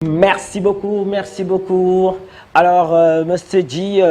Merci beaucoup, merci beaucoup. Alors, Monsieur G,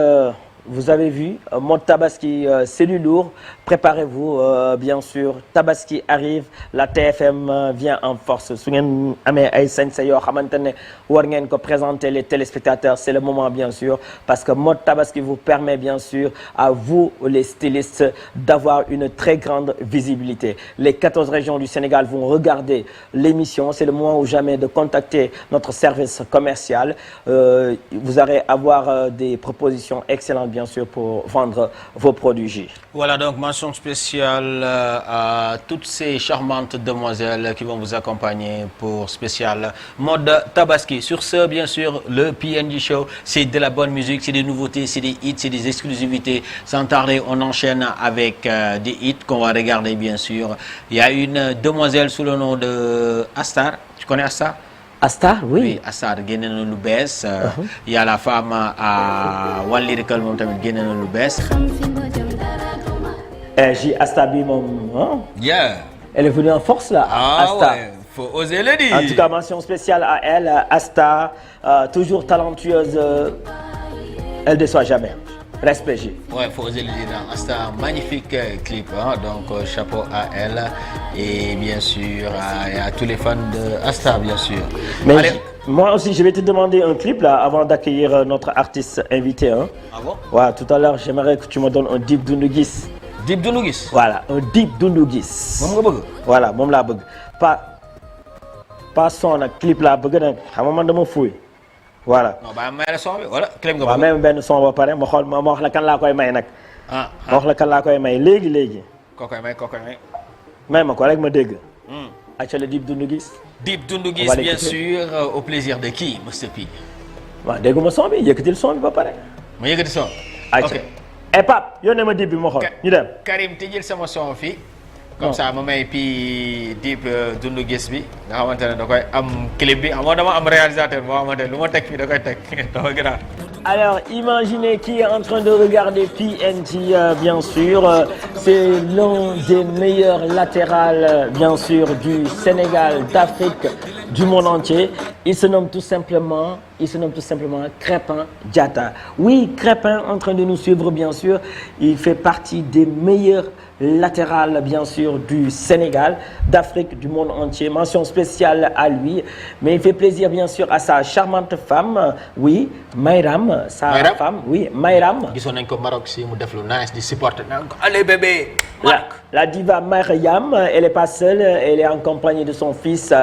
vous avez vu, mode Tabaski, c'est du lourd. Préparez-vous, bien sûr. Tabaski arrive, la TFM vient en force. Su ngeen amee ay sañ-sañ yoo xamante ne war ngeen ko présenter les téléspectateurs, c'est le moment, bien sûr, parce que mode Tabaski vous permet, bien sûr, à vous, les stylistes, d'avoir une très grande visibilité. Les 14 régions du Sénégal vont regarder l'émission. C'est le moment ou jamais de contacter notre service commercial. Vous allez avoir des propositions excellentes, bien sûr, pour vendre vos produits J. Voilà, donc mention spéciale à toutes ces charmantes demoiselles qui vont vous accompagner pour spécial mode Tabaski. Sur ce, bien sûr, le PNJ Show, c'est de la bonne musique, c'est des nouveautés, c'est des hits, c'est des exclusivités. Sans tarder, on enchaîne avec des hits qu'on va regarder, bien sûr. Il y a une demoiselle sous le nom de Astar. Tu connais Astar? Astar, oui. Oui, Astar génne na lu bees. Il y a la femme à One Lyrical moom tamit génne na lu bees. J Astar bi moom. Yeah. Elle est venue en force là. Astar. Ouais, faut oser le dire. En tout cas, mention spéciale à elle, Astar, toujours talentueuse. Elle ne déçoit jamais. Respect J. Ouais, faut oser le dire. Astar, magnifique clip, hein? Donc chapeau à elle et bien sûr à tous les fans de Astar, bien sûr. Mais allez. Moi aussi, je vais te demander un clip là avant d'accueillir notre artiste invité. Hein. Ah bon? Ouais, tout à l'heure, j'aimerais que tu me donnes un Dip Doundou Guiss. Dip Doundou Guiss. Voilà, un Dip Doundou Guiss. Moom nga bëgg. Voilà, moom laa bëgg. Pas son nag clip laa bëgg nag xam nga man dama fuuy. Voilà. Non, ba may la son bi wala clip nga bëgg. waaw même benn son ba pare ma xool ma wax la kan laa koy may nag. Ah. ma wax la kan laa koy may léegi. Koo koy may. may ma ko rek ma dégg. acca le Dip Doundou Guiss. Dip Doundou Guiss, bien sûr, au plaisir de qui, Mr P? waaw dégguma son bi yëkkatil son bi ba pare. Ma yëkkati son. acca et Pape yónnee ma Dip bi ma xool ñu dem. Karim tëjil sama son fii. Comme ça ma may puis Dip Doundou Guiss bi nga xamante ne da koy am clip bi amoo dama am réalisateur boo xamante ne lu ma teg fii da koy teg dafa gën a. Alors, imaginez qui est en train de regarder PNJ, bien sûr. C'est l'un des meilleurs latérales, bien sûr, du Sénégal, d'Afrique, du monde entier. Il se nomme tout simplement Crépin Diatta. Oui, Crépin, en train de nous suivre, bien sûr. Il fait partie des meilleurs latérales, bien sûr, du Sénégal, d'Afrique, du monde entier. Mention spéciale à lui. Mais il fait plaisir, bien sûr, à sa charmante femme, oui, Mayram, sa femme, oui, Mayram. Gisoon nañ ko Maroc si mu def lu nice di supporter naan ko allez bébé. La diva Mariam, elle n'est pas seule, elle est en compagnie de son fils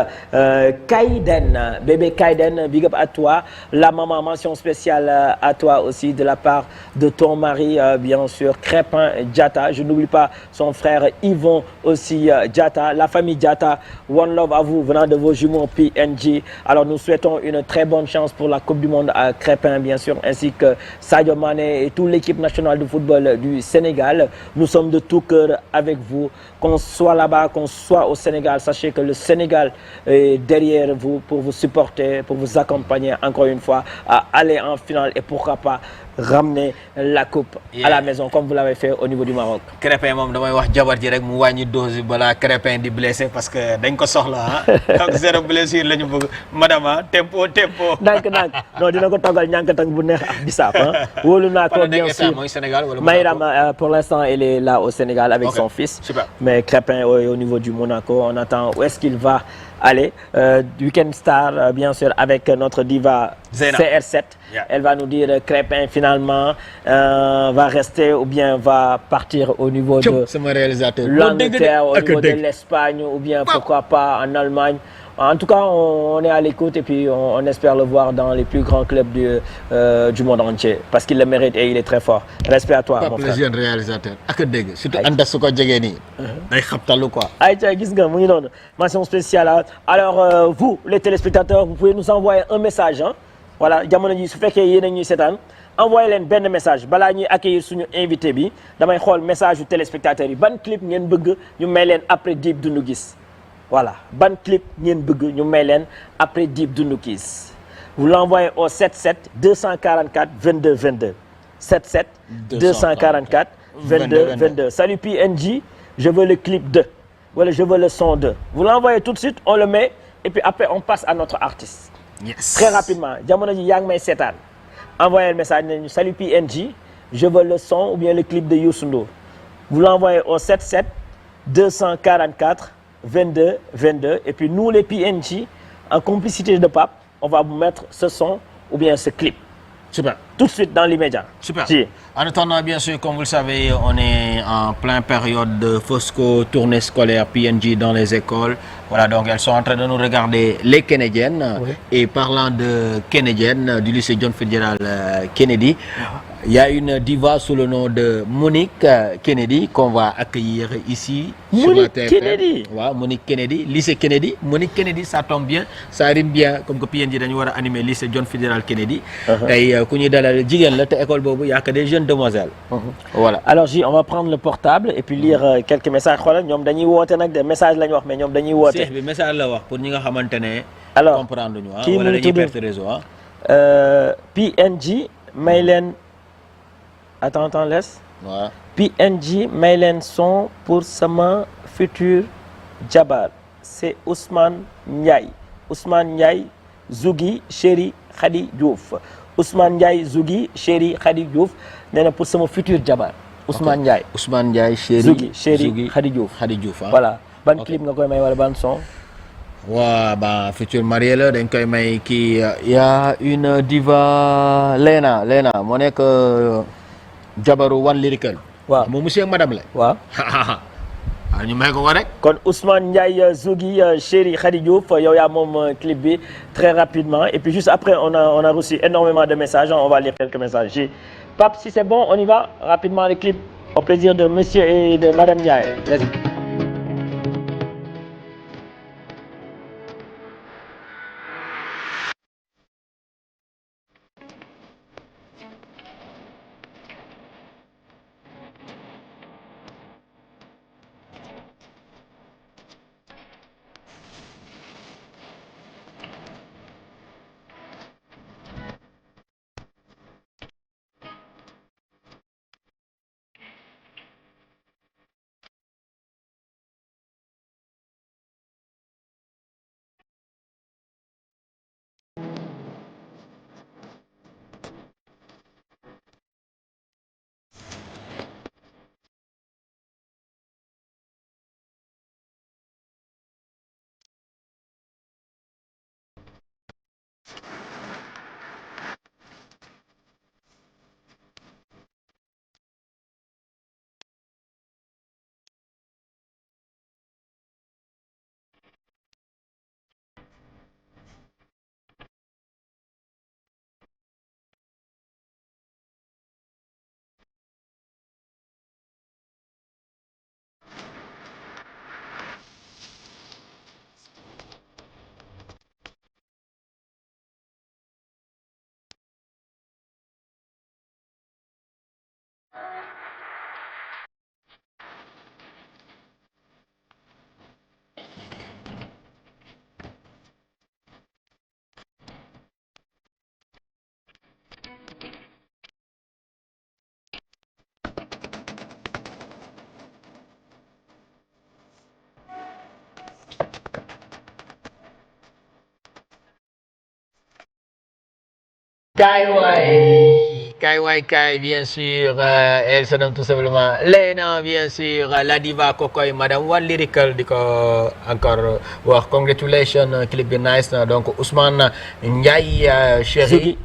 Kaiden. Bébé Kaiden, big up à toi. La maman, mention spéciale à toi aussi de la part de ton mari, bien sûr, Crépin Diatta. Je n'oublie pas son frère Yvon aussi Diatta. La famille Diatta, one love à vous venant de vos jumeaux PNJ. Alors nous souhaitons une très bonne chance pour la Coupe du Monde à Crépin, bien sûr, ainsi que Sadio Mané et toute l'équipe nationale de football du Sénégal. Nous sommes de tout cœur avec vous, qu'on soit là-bas, qu'on soit au Sénégal. Sachez que le Sénégal est derrière vous pour vous supporter, pour vous accompagner encore une fois à aller en finale et pourquoi pas ramener la coupe à la maison comme vous l'avez fait au niveau du Maroc. Crépin moom damay wax jabar ji rek mu wàññi dose bi balaa Crépin di blessé parce que dañ ko soxla ah donc zéro blessure la ñu bëgg madame ah tempo. ndànk non dina ko toggal ñànkatang bu neex ak bisaab ah. wóolu naa ko bien sûr Mayram pour l'instant elle est là au Sénégal avec son fils. Super. Mais Crépin au niveau du Monaco on attend où est-ce qu'il va aller. Weekend Star bien sûr avec notre diva Zena. CR7. Yeah. Elle va nous dire Crépin finalement va rester ou bien va partir au niveau de l'Angleterre, au niveau de l'Espagne ou bien pourquoi pas en Allemagne. En tout cas, on est à l'écoute et puis on espère le voir dans les plus grands clubs du monde entier parce qu'il le mérite et il est très fort. Respect à toi, mon frère. Jeune réalisateur ak dégg surtout Anta su ko jegee nii day xabtalu quoi. Aïcha gis nga mu ngi noonu mention spéciale. Alors vous les téléspectateurs vous pouvez nous envoyer un message hein. Voilà jamono ji su fekkee yéen a ñuy seetaan envoyé leen benn message balaa ñuy accueillir suñu invité bi damay xool message yu téléspectateurs yi ban clip ngeen bëgg ñu may leen après Dip Doundou Guiss. Voilà ban clip ngeen bëgg ñu may leen après Dip Doundou Guiss. Vous l'envoyez au 77 244 22 22 77 244 22 22. Salut PNJ, je veux le clip 2 wala je veux le son 2. Vous l'envoyez tout de suite, on le met et puis après on passe à notre artiste. Yes. Très rapidement jamono ji yaa ngi may seetaan envoyez le message nañu salut PNJ je veux le son ou bien le clip de Youssou Ndour vous l'envoyez au 77 244 22 22 et puis nous les PNJ en complicité de Pape on va vous mettre ce son ou bien ce clip. Super. Tout de suite dans l'immédiat. Super. Si. En attendant, bien sûr, comme vous le savez, on est en pleine période de Fosco, tournée scolaire PNJ dans les écoles. Voilà, donc elles sont en train de nous regarder les Kennediennes. Oui. Et parlant de Kennediennes, du lycée John Fitzgerald Kennedy, il y a une diva sous le nom de Monique Kennedy qu'on va accueillir ici. Monique Kennedy. Ouais, Monique Kennedy, lycée Kennedy. Monique Kennedy, ça tombe bien, ça rime bien, comme que PNJ dañu war a animer lycée John Fitzgerald Kennedy. Tey ku ñuy dalal jigéen la te école boobu y a que des jeunes demoiselles. Voilà. Alors J, on va prendre le portable et puis lire quelques messages. Xoolal ñoom dañuy woote nag des messages la ñu wax mais ñoom dañuy woote. Cheikh bi message la wax pour ñi nga xamante ne. Alors comprendre ñu kii wala mu dañuy tudd perte réseau PNJ may leen attends laisse. waaw. PNJ may leen son pour sama futur jabar c'est Ousmane Ndiaye Zougi Chéri Khady Diouf Ousmane Ndiaye Zougi Chéri Khady Diouf nee na pour sama futur jabar Ousmane Ndiaye. Ousmane Ndiaye Chéri Zougi Chéri Khady Diouf. Voilà ban clip nga koy may wala ban son. waaw ba futur marié la dañ koy may kii y a une diva Lena moo nekk jabaru One Lyrical. waaw moom monsieur ak madame la. waaw. ñu may ko rek. kon Ousmane Ndiaye Zougi Chéri Khady Diouf yow yaa moom clip bi très rapidement et puis juste après on a reçu énormément de messages on va lire quelques messages. Pape si c'est bon on y va rapidement le clip au plaisir de monsieur et de madame Ndiaye. Vas-y. Kaay bien sûr elle se nomme tout simplement Lena bien sûr la diva kokoy madame One Lyrical di ko encore wax congratulations clip bi nice na donc Ousmane Ndiaye Chéri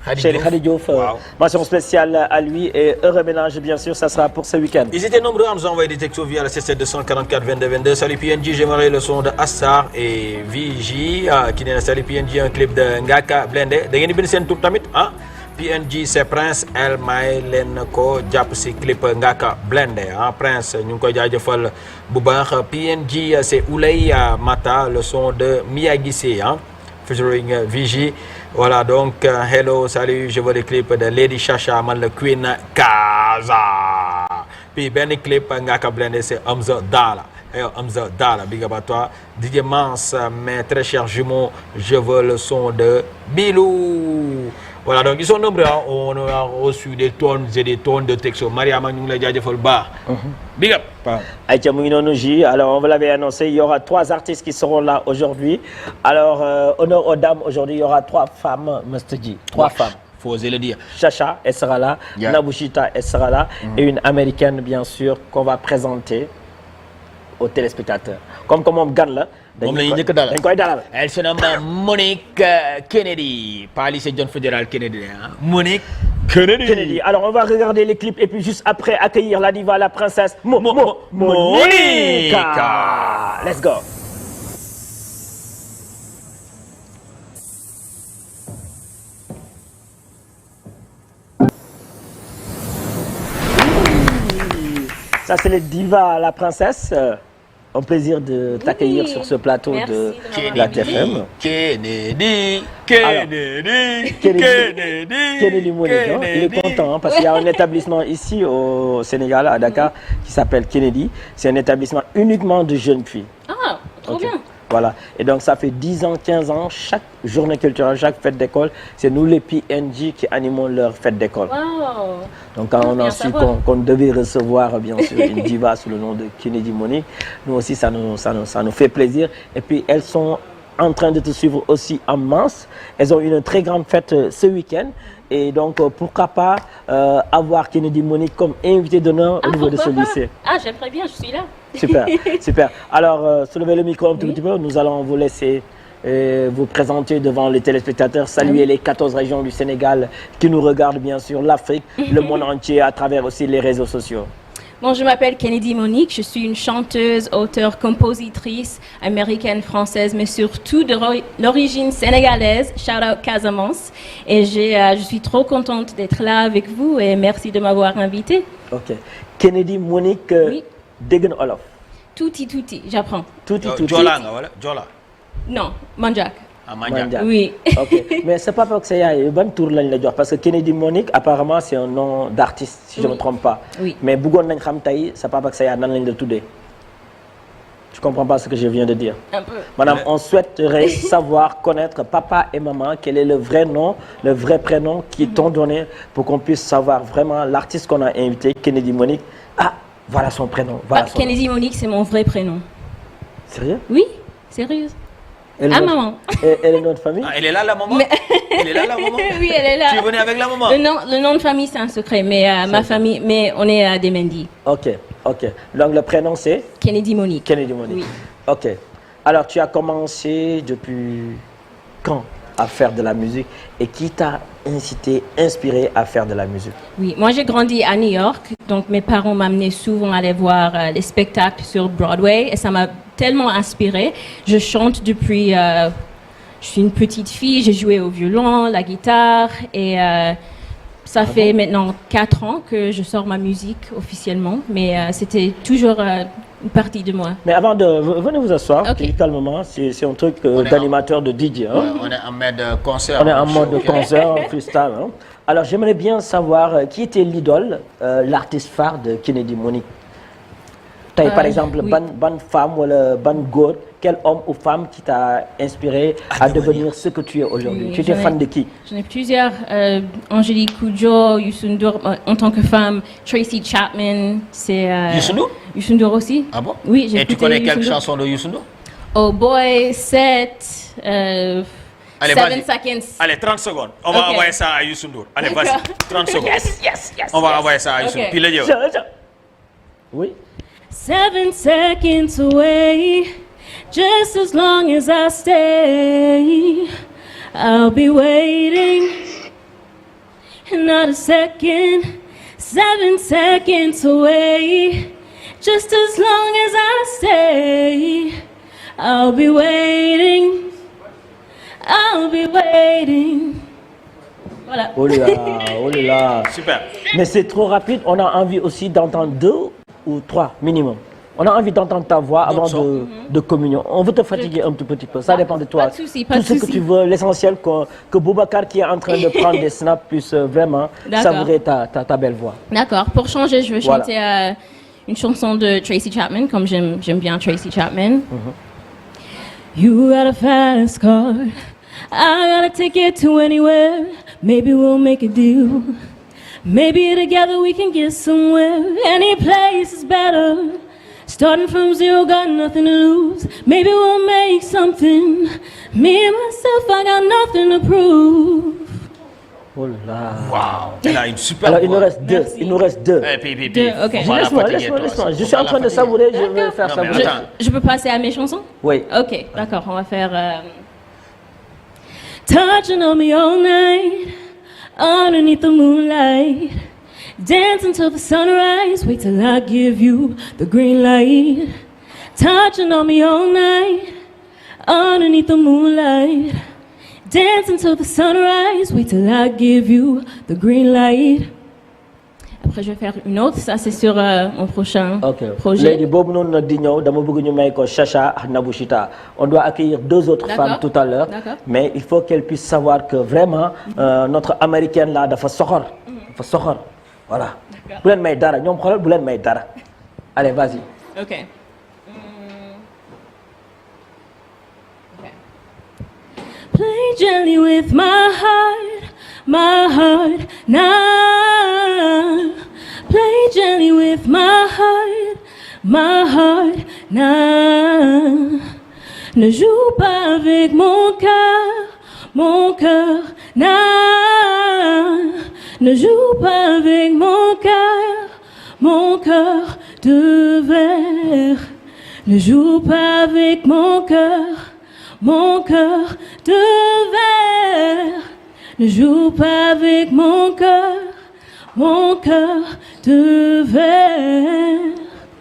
Khady Diouf. Wow. Mention spéciale à lui et heureux ménage bien sûr ça sera pour ce week-end. Ils étaient nombreux à nous envoyer des textos via le 77 244 22 22. Salut PNJ, j'aimerais le son de Assar et VJ qui n'est salut PNJ un clip de Ngaka Blindé da ngeen di bind seen tur tamit PNJ c'est Prince El may leen ko jàpp si clip Ngaka Blindé Prince ñu ngi koy jaajëfal bu baax PNJ c'est Oulay Mata le son de Miyagi featuring VJ. Voilà donc hello salut je veux le clip de Lady Chacha man le Queen Kaza puis benn clip Ngaka Blindé c'est Hamza Dala Hamza Dala big up à toi DJ Mans mes très chers jumeaux je veux le son de Bilou. Voilà donc ils sont nombreux on a reçu des tonnes et des tonnes de textos Mariama ñu ngi lay jaajëfal baax big up. Aïcha mu ngi noonu J. Alors on vous l'avait annoncé, il y aura 3 artistes qui seront là aujourd'hui. Alors honneur aux dames, aujourd'hui il y aura 3 femmes, Mr. J. 3 femmes. Faut oser le dire. Chacha, elle sera là. Yeah. Nabushita, elle sera là. Et une américaine, bien sûr, qu'on va présenter aux téléspectateurs. Comme moom gan la. moom la ñuy njëkk a dalal dañ koy dalal. Elle se nomme Monique Kennedy. Pas lycée John Fitzgerald Kennedy. Hein? Monique Kennedy. Alors on va regarder les clips et puis juste après accueillir la diva, la princesse Monica. Let's go. Ça c'est les divas, la princesse. Un plaisir de t'accueillir sur ce plateau de la TFM. Kennedy Monique, hein? Il est content hein, parce qu'il y a un établissement ici au Sénégal, à Dakar, qui s'appelle Kennedy. C'est un établissement uniquement de jeunes filles. Ah, trop bien. Voilà. Et donc, ça fait 10 ans, 15 ans, chaque journée culturelle, chaque fête d'école, c'est nous les PNJ qui animons leur fête d'école. Wow. Donc, quand on a su qu'on devait recevoir, bien sûr, une diva sous le nom de Kennedy Monique, nous aussi, ça nous fait plaisir. Et puis, elles sont en train de te suivre aussi en masse. Elles ont une très grande fête ce week-end. Et donc, pourquoi pas avoir Kennedy Monique comme invité d'honneur au niveau de ce lycée. Ah, j'aimerais bien, je suis là. Super, super. Alors, soulevez le micro un tout petit peu. Nous allons vous laisser vous présenter devant les téléspectateurs, saluer les 14 régions du Sénégal qui nous regardent, bien sûr, l'Afrique, le monde entier, à travers aussi les réseaux sociaux. Bon, je m'appelle Kennedy Monique, je suis une chanteuse, auteure, compositrice américaine, française, mais surtout de l'origine sénégalaise, shout out Casamance. Et je suis trop contente d'être là avec vous et merci de m'avoir invitée. Ok. Kennedy Monique, oui. dégg na olof. Tuuti, j'apprends. Tuuti. Jola nga wala Jola. Non, Manjak. Ah, Manjak. Oui. Ok. Mais c'est pas parce que c'est ban tour lañ la jox parce que Kennedy Monique apparemment c'est un nom d'artiste si je ne me trompe pas. Oui. Mais bëggoon nañ xam tey c'est pas parce que nan lañ la tuddee. Tu comprends pas ce que je viens de dire? Un peu. Madame, on souhaiterait savoir, connaître papa et maman, quel est le vrai nom, le vrai prénom qui t'ont donné pour qu'on puisse savoir vraiment l'artiste qu'on a invité, Kennedy Monique. Ah, voilà son prénom. Voilà son Kennedy Monique, c'est mon vrai prénom. Sérieux? Oui, sérieuse. Maman. Elle est notre famille? Ah, elle est là la maman? Elle est là la maman? Oui, elle est là. Tu es venue avec la maman? Le nom de famille, c'est un secret, mais ma famille, mais on est des Mendy. Ok. Donc le prénom c'est? Kennedy Monique. Kennedy Monique. Oui. Ok. Alors tu as commencé depuis quand à faire de la musique et qui t'a inspiré à faire de la musique? Oui, moi j'ai grandi à New York, donc mes parents m'amenaient souvent aller voir les spectacles sur Broadway et ça m'a tellement inspirée. Je chante depuis, je suis une petite fille, j'ai joué au violon, la guitare et ça fait maintenant 4 ans que je sors ma musique officiellement, mais c'était toujours une partie de moi. Mais avant venez vous asseoir, Okay. calmement, c'est un truc d'animateur de DJ. Hein? Ouais, on est en mode concert. On est en mode concert, freestyle. Hein? Alors j'aimerais bien savoir qui était l'idole, l'artiste phare de Kennedy Monique. Par exemple, oui. ban femme ou ban góor, quel homme ou femme qui t'a inspiré à devenir ce que tu es aujourd'hui? Oui, tu étais fan de qui? J'en ai plusieurs. Angélique Kidjo, Youssou N'Dour, en tant que femme, Tracy Chapman, c'est... Youssou N'Dour? Youssou N'Dour aussi. Ah bon? Oui, j'ai Et tu écouté connais Youssou quelques N'Dour. chansons de Youssou N'Dour? Oh Boy, 7, Allez, 7 vas-y. seconds. Allez, 30 secondes. On va envoyer ça à Youssou N'Dour. Allez, vas-y. 30 secondes. Yes. On va envoyer ça à Youssou N'Dour. Puis le dire. Oui. 7 seconds away, just as long as I stay, I'll be waiting. Not a second, 7 seconds away, just as long as I stay, I'll be waiting. I'll be waiting. Voilà. Oh là là. Super. Mais c'est trop rapide, on a envie aussi d'entendre 2 ou 3 minimum. On a envie d'entendre ta voix avant de communion. On veut te fatiguer un tout petit peu, ça dépend de toi. Pas de souci, pas tout de ce que souci. tu veux, l'essentiel que Boubacar qui est en train de prendre des snaps puisse vraiment D'accord. savourer ta belle voix. D'accord, pour changer, je vais Voilà. chanter une chanson de Tracy Chapman, comme j'aime bien Tracy Chapman. You got a fast car, I got a ticket to anywhere, maybe we'll make a deal. Maybe together we can get somewhere, any place is better. Starting from zero, got nothing to lose. Maybe we'll make something. Me and myself, I got nothing to prove. Oh là. Waouh, elle a une super Alors, voix. il nous reste deux. Merci. Il nous reste deux. Deux, ok. Faut pas la Laisse-moi. fatiguer, toi. Je suis Faut pas en train la de fatiguer. savourer, je vais faire Non, mais savourer. attends. Je peux passer à mes chansons? Oui. Ok, d'accord, on va faire... Touching on me all night, underneath the moonlight. Dance until the sunrise, wait till I give you the green light. Touching on me all night, underneath the moonlight. Dance until the sunrise, wait till I give you the green light. Après, je vais faire une autre, ça c'est sur mon prochain projet. léegi boobu noonu nag di ñëw dama bëgg ñu may ko Chacha ak Nabouchita. On doit accueillir deux autres femmes tout à l'heure, mais il faut qu'elles puissent savoir que vraiment notre américaine là dafa soxor. Dafa soxor, voilà. Bu leen may dara ñoom xoolal bu leen may dara. Allez, vas-y. Ok. Play gently with my heart now. Play gently with my heart now. Ne joue pas avec mon cœur now. Ne joue pas avec mon cœur de verre. Ne joue pas avec mon cœur de verre. Ne joue pas avec mon cœur de verre.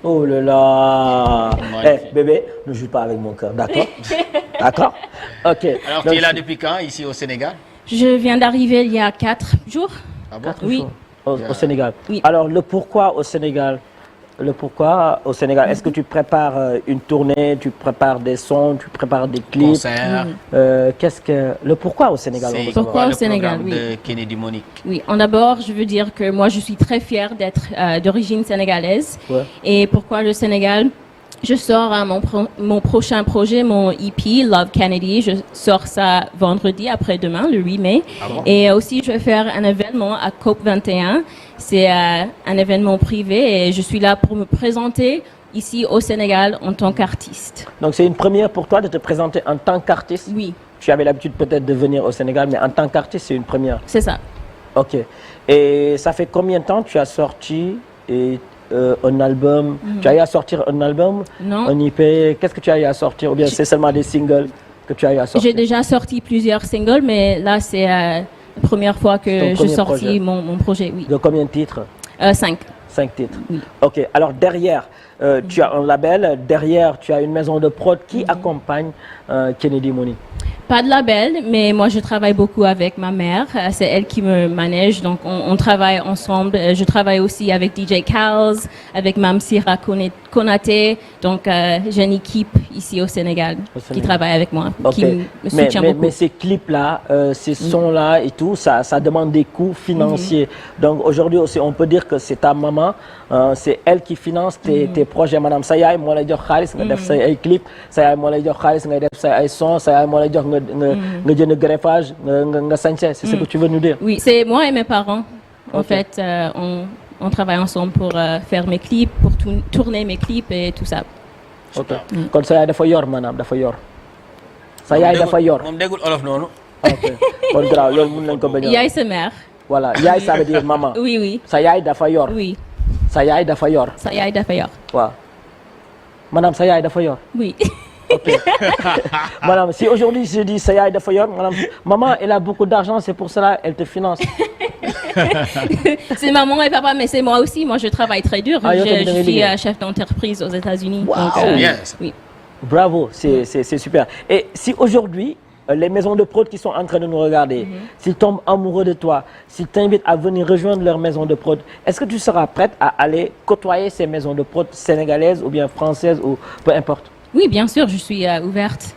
Oh là là. Bébé, ne joue pas avec mon cœur, d'accord? D'accord? Ok. Alors, tu es là depuis quand, ici au Sénégal? Je viens d'arriver il y a 4 jours. Ah bon? Oui. Au Sénégal. Oui. Alors, le pourquoi au Sénégal? Est-ce que tu prépares une tournée, tu prépares des sons, tu prépares des clips? Concert. Le pourquoi au Sénégal? C'est Pourquoi quoi au Sénégal, le oui. programme de Kennedy Monique? Oui, en d'abord, je veux dire que moi, je suis très fière d'être d'origine sénégalaise. Ouais. Et pourquoi le Sénégal? Je sors mon prochain projet, mon EP, Love Kennedy. Je sors ça vendredi, après-demain, le 8 mai. Ah bon? Et aussi, je vais faire un événement à COP21. C'est un événement privé et je suis là pour me présenter ici au Sénégal en tant qu'artiste. Donc, c'est une première pour toi de te présenter en tant qu'artiste? Oui, Tu avais l'habitude peut-être de venir au Sénégal, mais en tant qu'artiste, c'est une première. c'est ça. Ok. Et ça fait combien de temps que tu as sorti un album? Tu as eu à sortir un album? Non. Un EP? Qu'est-ce que tu as eu à sortir? Ou bien c'est seulement des singles que tu as eu à sortir? J'ai déjà sorti plusieurs singles, mais là, c'est la première fois Ton que je premier sortis projet. mon projet, oui. De combien de titres? 5. 5 titres. Oui. Ok. Alors derrière, tu as un label. Derrière, tu as une maison de prod qui accompagne Kennedy Monique. Pas de label, mais moi je travaille beaucoup avec ma mère. C'est elle qui me manège, donc on travaille ensemble. Je travaille aussi avec DJ Kals, avec Mam Sira Konaté. Donc j'ai une équipe ici au Sénégal qui travaille avec moi, Ok. qui me soutient beaucoup. Mais ces clips-là, ces sons-là et tout, ça demande des coûts financiers. Donc aujourd'hui aussi, on peut dire que c'est ta maman, c'est elle qui finance tes projets. Madame sa yaay moo lay jox xaalis nga def say ay clip, sa yaay moo lay jox xaalis nga def say ay son, sa yaay moo lay jox nga jënd greffage, nga sañse. C'est ce que tu veux nous dire? Oui, c'est moi et mes parents. En Ok. fait, on travaille ensemble pour faire mes clips, pour tourner mes clips et tout ça. Ok. Kon sa yaay dafa yor maanaam dafa yor. Sa yaay dafa yor. moom déggul olof noonu. Ok. Kon grave loolu mën nañ ko bañ a. Yaay sa mère. Voilà, yaay ça veut dire maman. Oui, oui. Sa yaay dafa yor. Oui, Sa yaay dafa yor. sa yaay dafa yor. Waaw. Madame sa yaay dafa yor. Oui. Madame, si aujourd'hui je dis sa yaay dafa yor, madame, maman, elle a beaucoup d'argent, c'est pour cela elle te finance. C'est maman et papa, mais c'est moi aussi. Moi, je travaille très dur. Ah, yo, t'as bien je suis liggéey. chef d'entreprise aux États-Unis. Wow. Donc, Bien, ça. oui. Bravo, c'est super. Et si aujourd'hui, les maisons de prod qui sont en train de nous regarder, s'ils tombent amoureux de toi, s'ils t'invitent à venir rejoindre leur maison de prod, est-ce que tu seras prête à aller côtoyer ces maisons de prod sénégalaises ou bien françaises ou peu importe? Oui, bien sûr, je suis ouverte.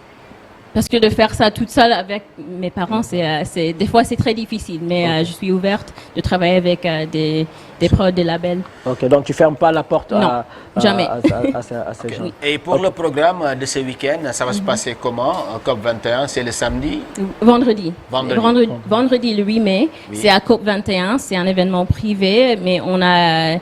Parce que de faire ça toute seule avec mes parents, des fois c'est très difficile. Mais je suis ouverte de travailler avec des prods, des labels. Ok, donc tu fermes pas la porte Non, jamais. à ces gens. Et pour le programme de ce week-end, ça va se passer comment? COP21, c'est le samedi? Vendredi. Vendredi. Vendredi le 8 mai, Oui. c'est à COP21. C'est un événement privé, mais on a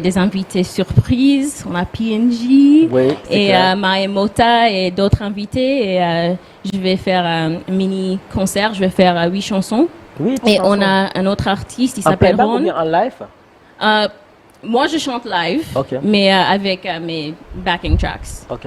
des invités surprises. On a PNJ Oui, c'est et clair. Maemota et d'autres invités. Et je vais faire un mini concert. Je vais faire 8 chansons. Oui, Et chansons. on a un autre artiste, il En s'appelle playback ou Ron. bien en live? Euh, Moi, je chante live, Ok. mais avec mes backing tracks. Ok.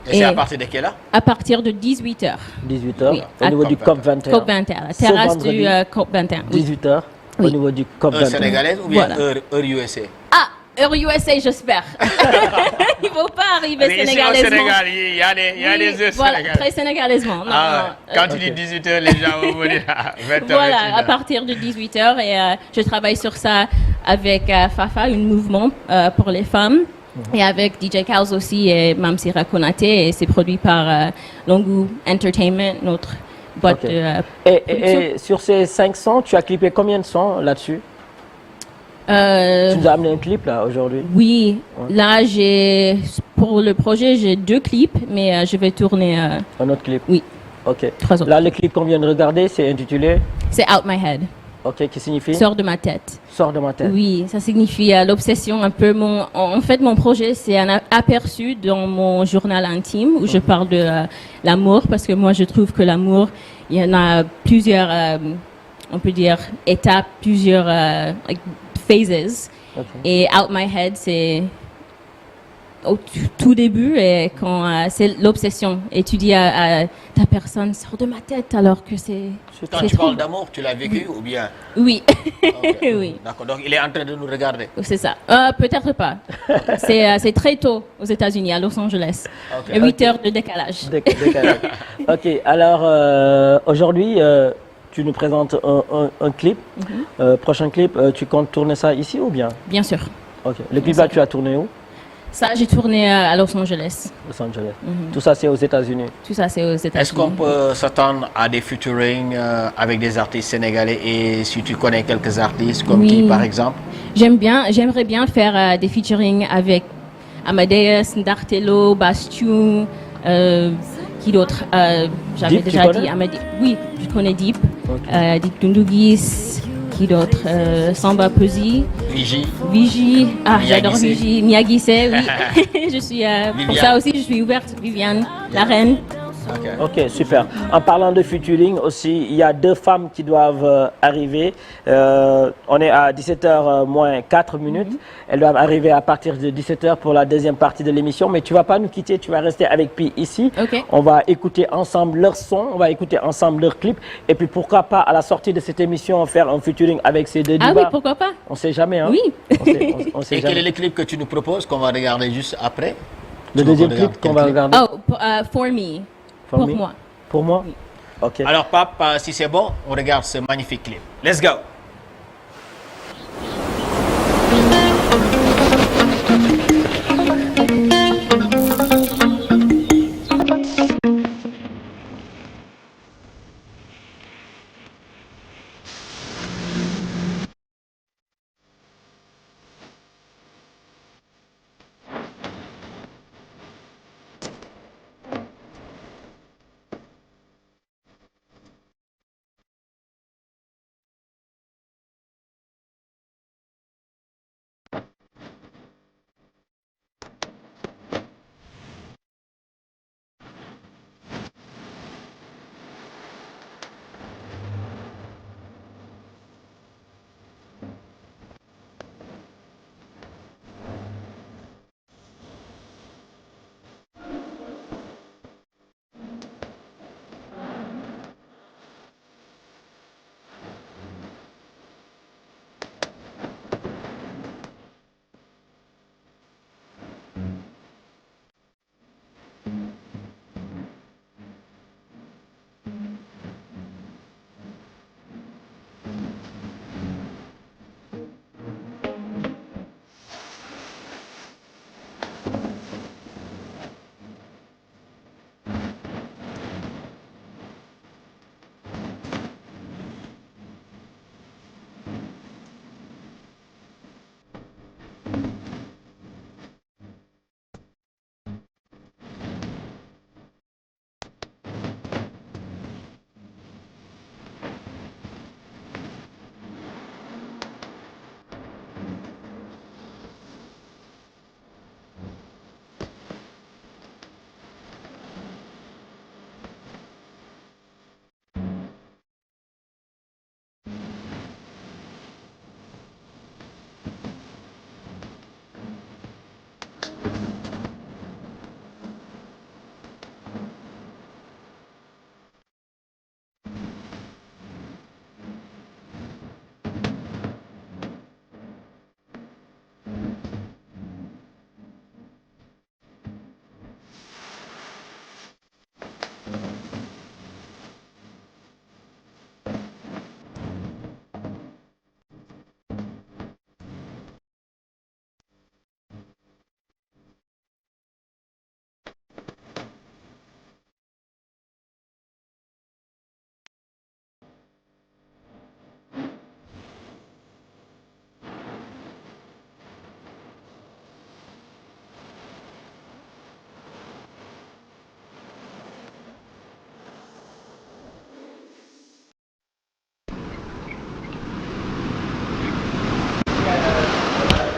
Et c'est à Et- partir de quelle heure? À partir de 18h. 18h, Oui, au à niveau du COP 21. COP 21, la Ce terrasse vendredi, du COP 21. Oui. 18h, au Oui. niveau du COP Heure 21. sénégalaise ou bien Voilà. heure USA? Ah, Heure USA, j'espère. Il ne faut pas arriver Ici au sénégalaisement. Sénégal, il y a des Oui, heures voilà, sénégalaises. très sénégalaisement. Non, Ah, non, quand tu dis 18h, les gens vont vous dire 20h. voilà, à partir de 18h et je travaille sur ça avec Fafa, un mouvement pour les femmes, et avec DJ Kals aussi et Mamsira Konaté, et c'est produit par Longu Entertainment, notre boîte Ok. de Et sur ces 5 sons, tu as clippé combien de sons là-dessus? Tu nous as amené un clip là aujourd'hui. oui, là pour le projet j'ai 2 clips, mais je vais tourner Un autre clip. oui, Ok. 3 autres. Là, le clip qu'on vient de regarder, c'est intitulé. C'est Out My Head, Ok, qui signifie sort de ma tête. Sors de ma tête. Oui, ça signifie l'obsession un peu. En fait, mon projet, c'est un aperçu dans mon journal intime où je parle de l'amour, parce que moi, je trouve que l'amour, il y en a plusieurs, on peut dire, étapes, plusieurs like, phases. Ok. Et Out My Head, c'est au tout début, et quand c'est l'obsession. Et tu dis à ta personne, sors de ma tête, alors que c'est. Quand c'est tu trop. parles d'amour, tu l'as vécu ou bien? Oui, Ok. oui. D'accord, donc il est en train de nous regarder. C'est ça. Peut-être pas. C'est très tôt aux États-Unis, à Los Angeles. Ok. Il y a 8 heures de décalage. Décalage. Ok, alors aujourd'hui, tu nous présentes un clip. Prochain clip, tu comptes tourner ça ici ou bien? Bien sûr. Ok. Le clip là, tu as tourné où? Ça, j'ai tourné à Los Angeles. Los Angeles. Tout ça, c'est aux États-Unis. Tout ça, c'est aux États-Unis. Est-ce qu'on peut s'attendre à des featuring avec des artistes sénégalais et si tu connais quelques artistes comme Oui. qui par exemple? J'aimerais bien faire des featuring avec Amadeus, Ndartelo, Bastion, qui d'autre J'avais Deep, tu déjà connais? dit Amadeus. Oui, je connais Deep. Ok. Deep Dundugis, qui d'autre Samba Peuzzi. Vigie, Ah, Miyagi j'adore Sey. Vigie. Miyagi Sey, oui. Je suis, pour Viviane. ça aussi, je suis ouverte. Viviane, la reine. ok. Ok, super. En parlant de featuring aussi, il y a 2 femmes qui doivent arriver. On est à 17h moins 4 minutes. Elles doivent arriver à partir de 17h pour la deuxième partie de l'émission. Mais tu vas pas nous quitter, tu vas rester avec Pi ici. Ok. On va écouter ensemble leur son, on va écouter ensemble leur clip. Et puis pourquoi pas, à la sortie de cette émission, faire un featuring avec ces 2 Ah divas. oui, pourquoi pas? On sait jamais, hein? Oui. On sait Et quel est jamais. le clip que tu nous proposes qu'on va regarder juste après? Le Tu deuxième nous clip regardes qu'on quel va clip? regarder. Oh, for me. For Pour me? moi. Pour moi? Ok. Alors Pape, si c'est bon, on regarde ce magnifique clip. Let's go!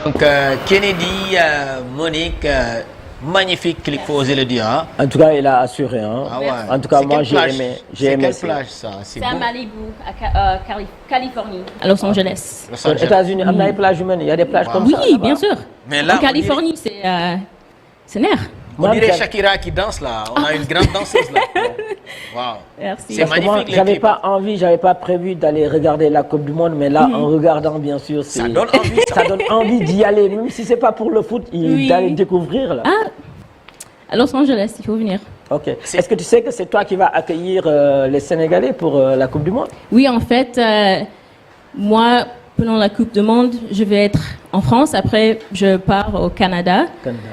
Donc, Kennedy, Monique, magnifique clip, faut oser le dire. Hein. En tout cas, il a assuré. Hein. Ah ouais. En tout cas, C'est moi, quelle j'ai plage? aimé. C'est quelle plage, ça? C'est à Malibu, à Californie, à Los Angeles. Los Aux Angeles. États-unis, il y a des plages humaines. Il y a des plages comme ça. Oui, là-bas. bien sûr. Mais là, en Californie, c'est nerf. On dirait Moi, Shakira qui danse là. On a une grande danseuse là. Waouh. Merci. C'est Parce que moi, magnifique, les j'avais clips. pas envie, j'avais pas prévu d'aller regarder la Coupe du Monde, mais là, en regardant, bien sûr, Ça donne envie, ça. ça donne envie d'y aller, même si c'est pas pour le foot, Oui. d'aller découvrir là. Ah, à Los Angeles, il faut venir. Ok. Est-ce que tu sais que c'est toi qui vas accueillir les Sénégalais pour la Coupe du Monde? Oui, en fait, moi, pendant la Coupe du Monde, je vais être en France. Après, je pars au Canada,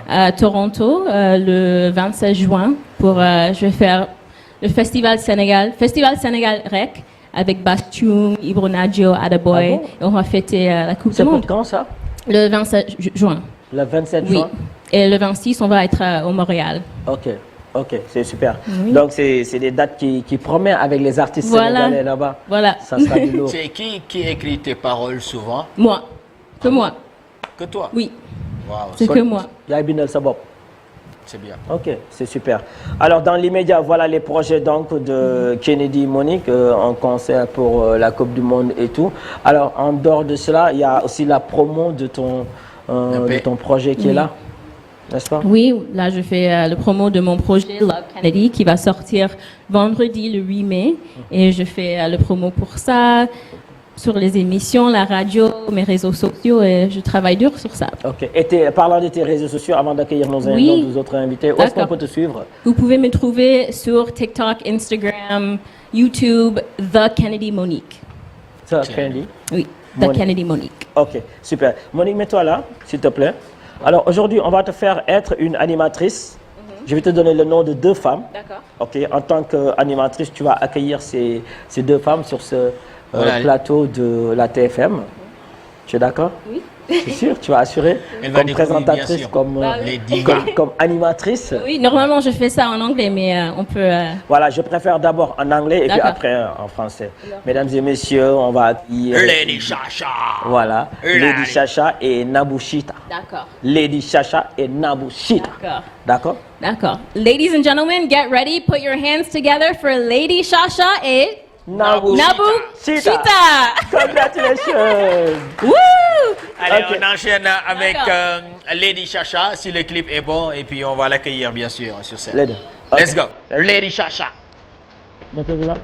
à Toronto, le 26 juin. Je vais faire le Festival Sénégal Rec, avec Bastoum, Ibro Nadio, Adaboy. Ah bon? Et on va fêter la Coupe C'est du pour Monde. quand ça? Le 27 juin. Le 27 Oui. juin? Et le 26, on va être au Montréal. Ok, ok, c'est super. Oui. Donc c'est des dates qui promettent avec les artistes Voilà. sénégalais là-bas. Voilà. Ça sera du lourd. C'est qui écrit tes paroles souvent? Moi. Que moi. Que toi? Oui. Waouh, C'est que moi. Yaay bindal sa bopp. c'est bien. Ok, c'est super. Alors, dans l'immédiat, voilà les projets donc de Kennedy Monique en concert pour la Coupe du Monde et tout. Alors, en dehors de cela, il y a aussi la promo de ton projet qui est là, n'est-ce pas? Oui, là je fais le promo de mon projet Love Kennedy qui va sortir vendredi le 8 mai et je fais le promo pour ça sur les émissions, la radio, mes réseaux sociaux et je travaille dur sur ça. Ok. Et parlant de tes réseaux sociaux, avant d'accueillir nos autres invités, où est-ce qu'on D'accord. peut te suivre? Vous pouvez me trouver sur TikTok, Instagram, YouTube, The Kennedy Monique. Ça, Kennedy. Oui, The Monique. Kennedy Monique. Ok, super. Monique, mets-toi là, s'il te plaît. Alors, aujourd'hui, on va te faire être une animatrice. Je vais te donner le nom de 2 femmes. D'accord. Ok, en tant qu'animatrice, tu vas accueillir ces 2 femmes sur ce Voilà. plateau de la TFM. Tu es d'accord? Oui. C'est sûr, tu vas assurer Elle va comme découvrir, bien présentatrice, sûr. comme, Bah oui. Lady comme animatrice. Oui, normalement je fais ça en anglais, mais on peut... Voilà, je préfère d'abord en anglais et puis D'accord. après en français. Mesdames et messieurs, on va accueillir Lady Chacha. voilà, Lady Chacha et Nabushita. D'accord. Lady Chacha et Nabushita. D'accord. D'accord? D'accord. Ladies and gentlemen, get ready. Put your hands together for Lady Shasha et Nabu Shita. Congratulations! Woo! Allez, Ok. on enchaîne avec D'accord. Lady Chacha, si le clip est bon, et puis on va l'accueillir bien sûr sur scène. Les deux. Let's Ok. go. Lady Chacha. Mettez-vous là.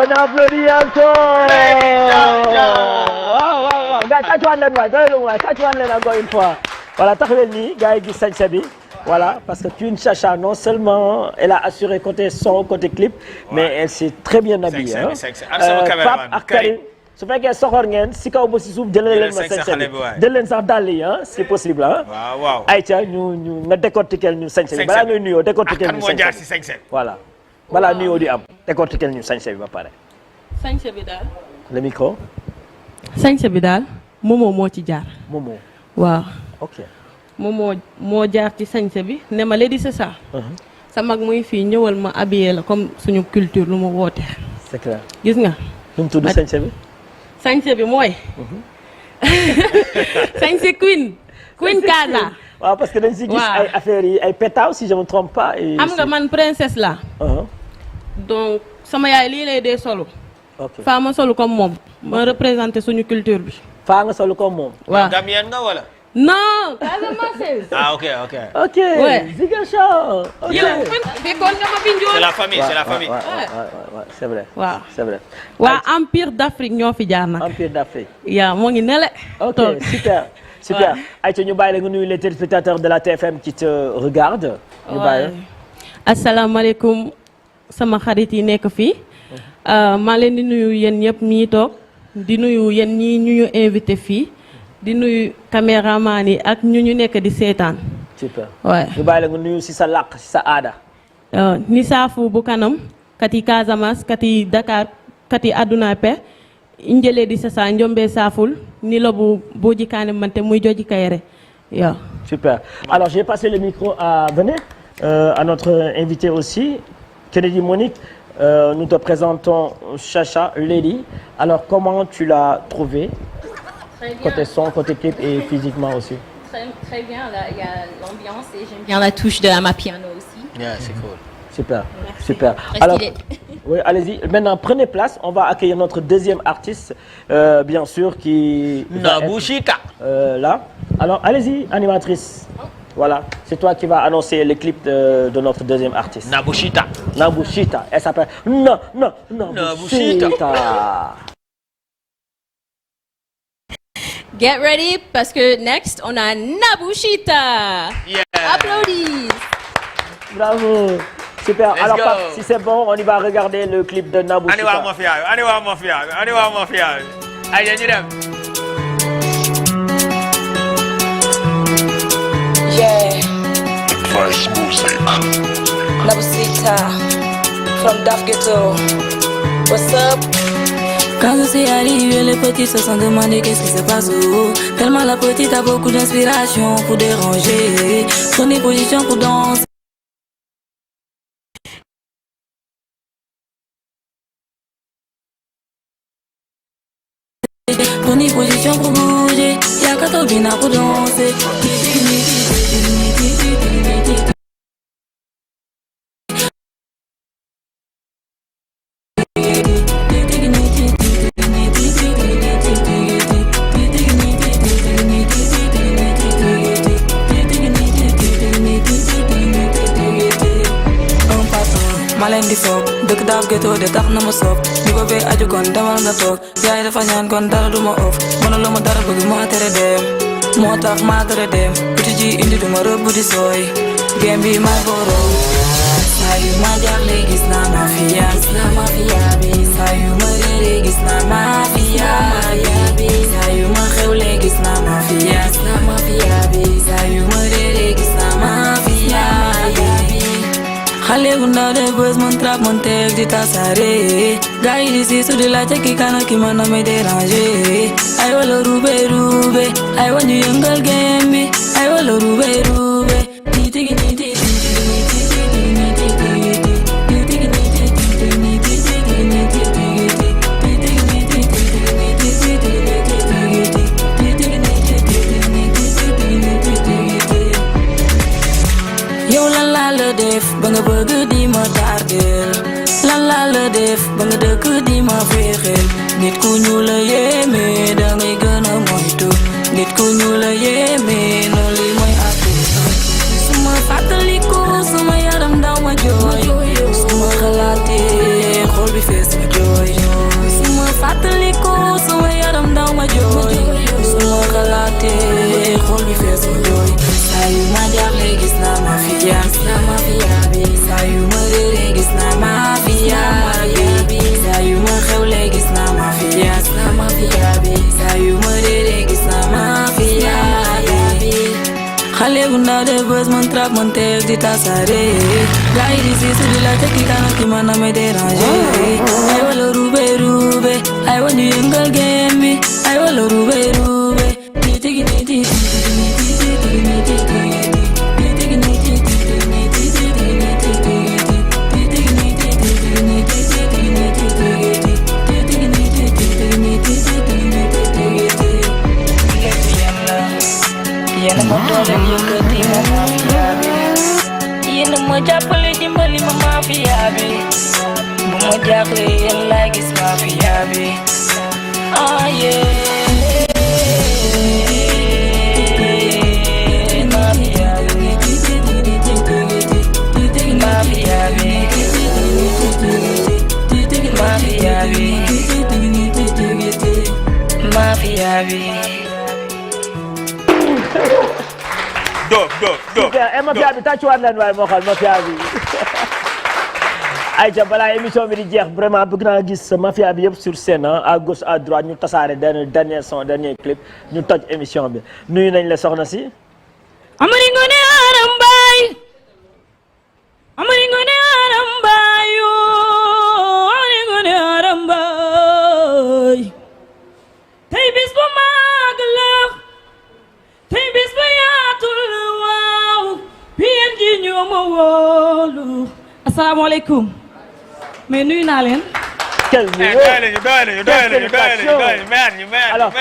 on applaudit encore. Waaw gars tàccuwaat leen waay doyul waay tàccuwaat leen encore une fois voilà taxawel nii gars yi gis sañse bi voilà parce que Queen Chacha non seulement elle a assuré côté son côté clip mais elle s'est très bien habillée Pape ak Karim su fekkee soxor ngeen si kaw ba si suuf jëlee leen ma sañse bi jël leen sax dàll yi c'est possible waaw ayca ñu nga décortiquer ñu sañse bi balaa ngay nuyoo décortiquer ñu sañse bi voilà balaa nuyoo di am décortiquer ñu sañse bi ba pare sañse bi daal le micro sañse bi daal Momo moo ci jaar Momo waaw ok Momo moo jaar ci sañse bi ne ma léegi c'est ça sa mag muy fii ñëwal ma habillé la comme suñu culture lu mu woote c'est clair gis nga nu mu tudd sañse bi sañse bi mooy sañse Queen Kaza waaw parce que dañ si gis ay affaires yi ay pétaw si je me trompe pas xam nga man princesse la donc sama yaay lii lay dee solo faa ma solu comme moom ma représenté suñu culture bi faa nga solu comme moom waaw Gamien nga wala non Casamance ok Ziguinchor yow fekkoon nga ma fi njool c'est la famille c'est vrai waaw c'est vrai waa Empire d'Afrique ñoo fi jaar nag Empire d'Afrique yaa moo ngi nele ok super ayca ñu bàyyi la nga nuyu les téléspectateurs de la TFM qui te regardent ñu bàyyi asalaamaaleykum sama xarit yi nekk fii maa leen di nuyu yéen ñëpp ñii toog di nuyu yéen ñii ñu invité fii di nuyu caméraman yi ak ñu nekk di seetaan super waaw ñu bàyyi la nga nuyu si sa làkk si sa aada ni saafu bu kanam kati Casamance kati Dakar kati aduna pe njëlee di sasa njombe saaful ni lobu boji kaane mante muy joji kayre yow super alors j'ai passé le micro à à notre invité aussi Kennedy Monique nous te présentons Chacha Lady alors comment tu l'as trouvé Très bien. côté son côté clip et physiquement aussi Très bien, là, il y a l'ambiance et j'aime bien la touche de ma piano aussi. c'est cool super Merci. super Très alors stylé. oui allez-y maintenant prenez place on va accueillir notre deuxième artiste bien sûr qui Nabou Chita là alors allez-y animatrice voilà c'est toi qui vas annoncer le clip de notre deuxième artiste Nabou Chita elle s'appelle Nabou Chita. Get ready parce que next on a Nabou Chita. Applaudissements. Bravo super Let's alors go. Pape, si c'est bon on y va regarder le clip de Nabou Chita. Ani waa mafia ay ñu dem Yeah, Nabou Chita from Daf Ghetto. What's up? Quand je suis arrivé, les petits se sont demandé qu'est-ce qui se passe. Tellement la petite a beaucoup d'inspiration pour déranger. Prenez position pour danser. Prenez position pour bouger. Y'a Katobina pour danser. Malen di foog dëkk Daf Ghetto de tax na ma soof ñu ko bee aju kon demal nga toog yaay dafa ñaan kon dara du ma off mënuloo ma dara bëgg maa tere dem moo tax maa tere dem uti ji indi du ma rëbb di sooy game bi may borom saa yu ma jaaxle gis naa mafia bi saa yu ma réere gis naa mafia bi saa yu ma xewle gis naa mafia bi saa yu ma réere gis naa mafia bi xale bu ndaw de bës mon trap mon teg di tasaare gars yi di si su di laajte ki kana ki mën na may déranger ay wala rube ay wa ñu yëngal game bi ay wala rube yow lan laa la def ba nga bëgg di ma tardel lan laa la def ba nga dëkk di ma féexel nit ku ñu la yéeme da ngay gën a moytu nit ku ñu la yéeme noonu li mooy àdduna suma fàttaliku suma yaram daw ma jooy suma xalaatee xol bi fees ma jooy buzz man trap man teg di tasare gars yi di si di la tekki kana ki man na me déranger ay wala rube rube ay wala yëngal game bi ay wala rube rube ni tigi ni tigi yéen ma doole yëkkati ma mafia bi yéen ma jàppale dimbali ma mafia bi bu ma jaaxle yéen laay gis mafia bi ah yeah mafia bi mafia bi mafia bi mafia bi super mafia bi tàccuwaat leen waaye moo xam mafia bi ayca balaa émission bi di jeex vraiment bëgg naa gis mafia bi yëpp sur scène à gauche à droite ñu tasaare dernier son dernier clip ñu toj émission bi nuyu nañ la soxna si Amari Ngoné Aram Mbaye Amari Ngoné Aram Mbaye yoo Amari Ngoné Aram Mbaye tey bis bu mag la tey bis bu yaatu la waaw PNG ñoo ma wóolu asalaamaaleykum mais nuyu naa leen. alors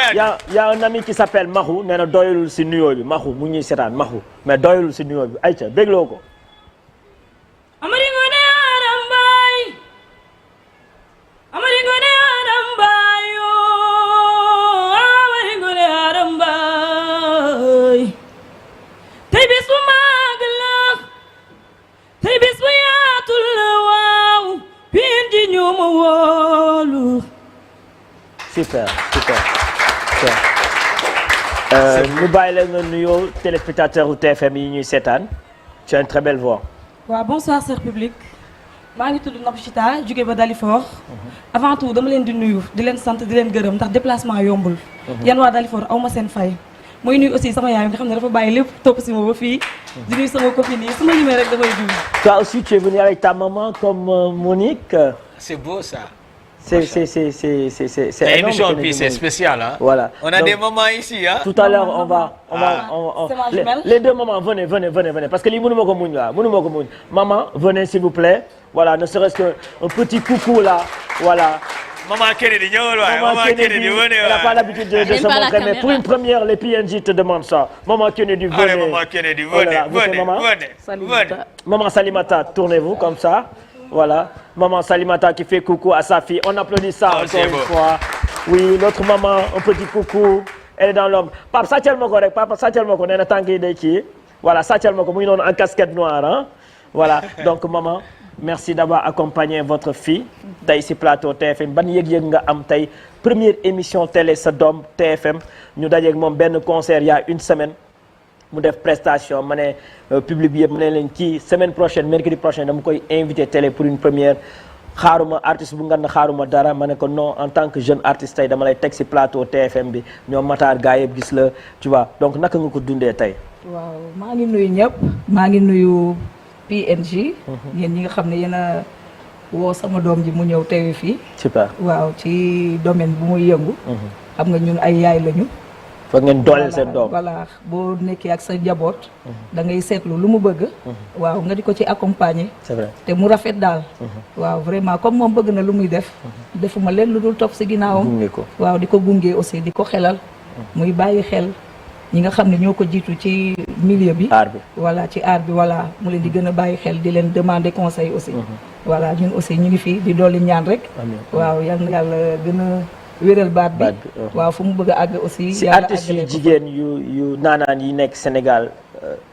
y a un ami qui s'appelle Mahou nee na doyalul si nuyoo bi Mahou mu ñuy seetaan Mahou mais doyalul si nuyoo bi ayca bégloo ko. Amari Ngoné Aram Mbaye Amari Ngoné Aram Mbaye yoo Amari Ngoné Aram Mbaye tey bis bu mag la tey bis bu yaatu la waaw PNG ñoo ma wóolu. super. ñu bàyyi la nga nuyoo téléspectateur u TFM yi ñuy seetaan tu as une très belle voix. waaw bonsoir sœur public maa ngi tudd Nabouchita jóge ba Dalifort avant tout dama leen di nuyu di leen sant di leen gërëm ndax déplacement yombul yan waa Dalifort aw ma seen fay mooy nuyu aussi sama yaay nga xam ne dafa bàyyi lépp topp si ma ba fii di nuyu sama copine yi su ma limee rek damay dund. Toi aussi tu es venu avec ta maman comme Monique. C'est beau ça. C'est émission puis c'est spécial hein. Voilà. On a des mamans ici hein. Tout à l'heure on va c'est ma jumelle. les deux mamans venez parce que lii mënu ma ko muñ là mënu ma ko muñ maman venez s'il vous plaît voilà ne serait-ce que un petit coucou là voilà. Maman Kennedy ñëwal waay Maman Kennedy venez elle n'a pas l'habitude de se montrer mais pour une première les PNJ te demandent ça Maman Kennedy venez. Allez Maman Kennedy venez. Maman Salimata tournez-vous comme ça. Voilà, maman Salimata qui fait coucou à sa fille. On applaudit ça encore une fois. Oui, l'autre maman, un petit coucou. Elle est dans l'ombre. Papa, sàccal ma ko rek papa sàccal ma ko nee na tànk yi day kii. Voilà, sàccal ma ko mu ngi noonu en casquette noire hein. Voilà, donc maman, merci d'avoir accompagné votre fille. Tey si plateau TFM ban yëg-yëg nga am tey première émission télé sa doom TFM ñu dajeeg moom benn concert il y a une semaine. mu def prestation ma ne public bi yëpp ma ne leen kii semaine prochaine mercredi prochain dama koy invité télé pour une première xaaruma artiste bu ngan xaaruma dara ma ne ko non en tant que jeune artiste tey dama lay teg si plateau TFM bi ñoom Matar gars yëpp gis la tu vois donc naka nga ko dundee tey. waaw maa ngi nuyu ñëpp maa ngi nuyu PNJ. yéen ñi nga xam ne yéen a woo sama doom ji mu ñëw teewe fii. super waaw ci domaine bu muy yëngu. xam nga ñun ay yaay lañu. foog ngeen dooleel seen doom voilà boo nekkee ak sa njaboot. da ngay seetlu lu mu bëgg. waaw nga di ko ci accompagner. c'est vrai te mu rafet daal. waaw vraiment comme moom bëgg na lu muy def. defuma leen lu dul topp si ginnaawam. gunge ko waaw di ko gunge aussi di ko xelal. muy bàyyi xel ñi nga xam ne ñoo ko jiitu ci milieu bi. aar bi voilà ci aar bi voilà mu leen di gën a bàyyi xel di leen demander conseil aussi. voilà ñun aussi ñu ngi fi di dolli ñaan rek. waaw yal na yàlla gën a. wéral baat bi waaw fu mu bëgg a àgg aussi. si artistes yu jigéen yu naanaan yi nekk Sénégal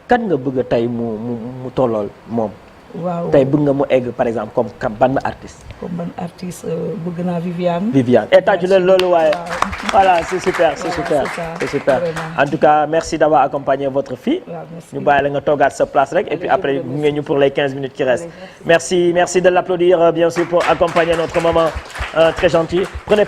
kan nga bëgg a tey mu tollool moom. waaw tey bëgg nga mu egg par exemple comme ban artiste. comme ban artiste bëgg naa Viviane. et tàccu leen loolu waaye. voilà c'est super c'est super c'est super. en tout cas merci d'avoir accompagné votre fille. ñu bàyyi la nga toogaat sa place rek et puis après ñu ñu pour les 15 minutes qui restent. merci de l'applaudir bien sûr pour accompagner notre maman très gentille prenez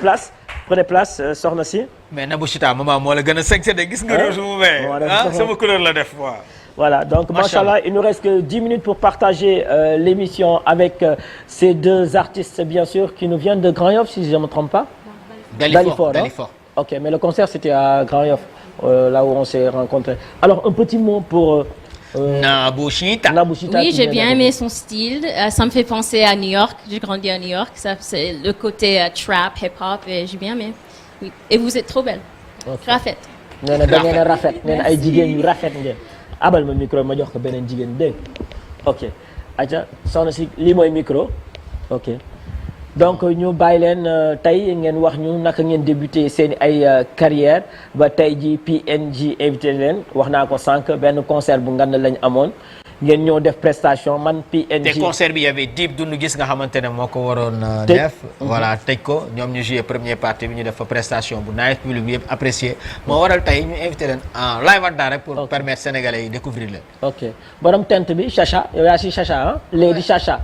place soxna si. mais Nabouchita maman moo la gën a sañse de gis nga rouge mu may ah sama couleur la def waaw. Voilà, donc machallah, il nous reste que 10 minutes pour partager l'émission avec ces deux artistes, bien sûr, qui nous viennent de Grand Yoff, si je ne me trompe pas. Dalifort. Ok, mais le concert, c'était à Grand Yoff, là où on s'est rencontrés. Alors, un petit mot pour... Nabushita. Oui, j'ai bien aimé son style. Ça me fait penser à New York. J'ai grandi à New York. C'est le côté trap, hip-hop, et j'ai bien aimé. Oui. Et vous êtes trop belle. Okay. Rafet. nee na da ngeen a rafet nee na ay jigéen yu rafet ngeen abal ma micro ma jox ko beneen jigéen dégg ok aca soxna si lii mooy micro ok donc ñu bàyyi leen tey ngeen wax ñu naka ngeen débuté seen ay carrière ba tey ji PNJ invité leen wax naa ko sànq benn concert bu ngand lañ amoon ngeen ñëw def prestation man PNJ te concert bi y avait Dip Doundou Guiss nga xamante ne moo ko waroon def voilà tëj ko ñoom ñu joué première partie bi ñu def fa prestation bu nice public bi yëpp apprécié moo waral tey ñu invité leen en live and direct pour permettre sénégalais yi découvrir leen ok borom tent bi Chacha yow yaa si Chacha ah Lady Chacha